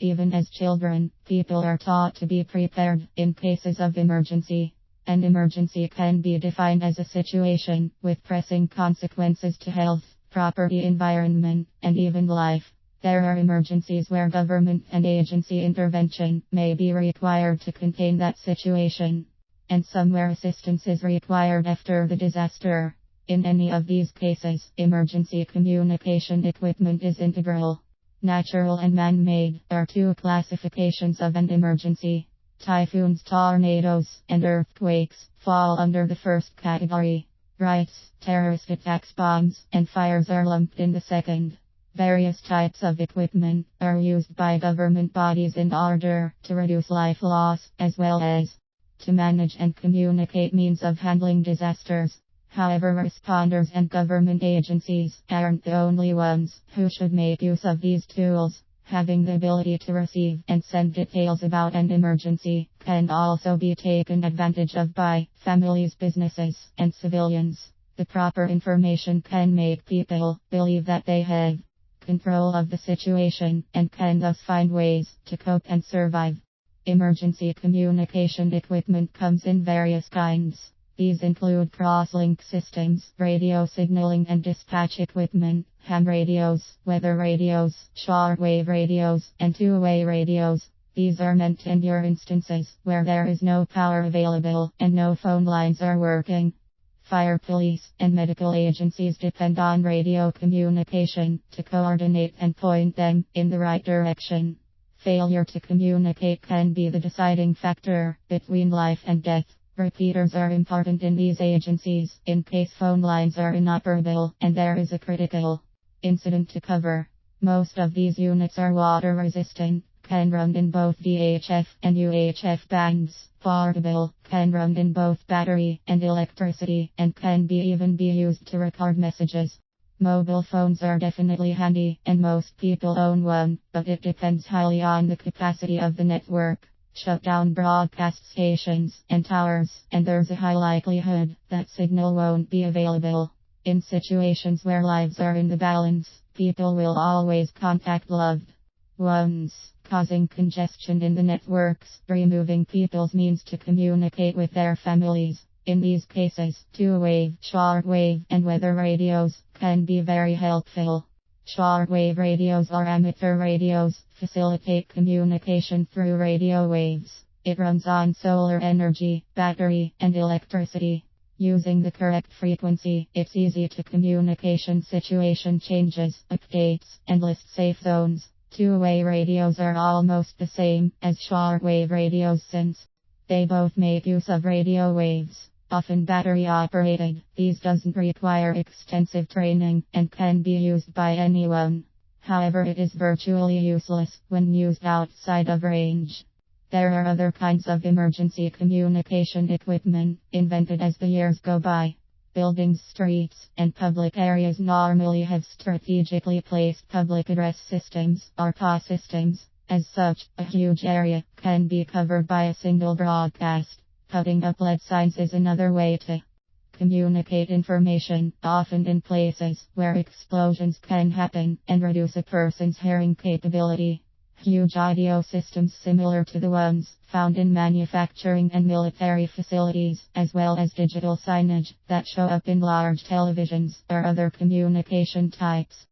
Even as children, people are taught to be prepared in cases of emergency. An emergency can be defined as a situation with pressing consequences to health, property, environment, and even life. There are emergencies where government and agency intervention may be required to contain that situation, and some where assistance is required after the disaster. In any of these cases, emergency communication equipment is integral. Natural and man-made are two classifications of an emergency. Typhoons, tornadoes, and earthquakes fall under the first category. Riots, terrorist attacks, bombs, and fires are lumped in the second. Various types of equipment are used by government bodies in order to reduce life loss, as well as to manage and communicate means of handling disasters. However, responders and government agencies aren't the only ones who should make use of these tools. Having the ability to receive and send details about an emergency can also be taken advantage of by families, businesses, and civilians. The proper information can make people believe that they have control of the situation and can thus find ways to cope and survive. Emergency communication equipment comes in various kinds. These include crosslink systems, radio signaling and dispatch equipment, ham radios, weather radios, shortwave radios, and two-way radios. These are meant to endure instances where there is no power available and no phone lines are working. Fire, police, and medical agencies depend on radio communication to coordinate and point them in the right direction. Failure to communicate can be the deciding factor between life and death. Repeaters are important in these agencies in case phone lines are inoperable and there is a critical incident to cover. Most of these units are water resistant, can run in both VHF and UHF bands. Portable, can run in both battery and electricity, and can even be used to record messages. Mobile phones are definitely handy, and most people own one, but it depends highly on the capacity of the network. Shut down broadcast stations and towers, and there's a high likelihood that signal won't be available. In situations where lives are in the balance, people will always contact loved ones, causing congestion in the networks, removing people's means to communicate with their families. In these cases, two-wave, shortwave, and weather radios can be very helpful. Shortwave radios or amateur radios facilitate communication through radio waves. It runs on solar energy, battery, and electricity. Using the correct frequency, it's easy to communication situation changes, updates, and list safe zones. Two-way radios are almost the same as shortwave radios since they both make use of radio waves. Often battery operated, these doesn't require extensive training and can be used by anyone. However, it is virtually useless when used outside of range. There are other kinds of emergency communication equipment invented as the years go by. Buildings, streets, and public areas normally have strategically placed public address systems or PA systems. As such, a huge area can be covered by a single broadcast. Putting up LED signs is another way to communicate information, often in places where explosions can happen, and reduce a person's hearing capability. Huge audio systems similar to the ones found in manufacturing and military facilities, as well as digital signage that show up in large televisions, or other communication types.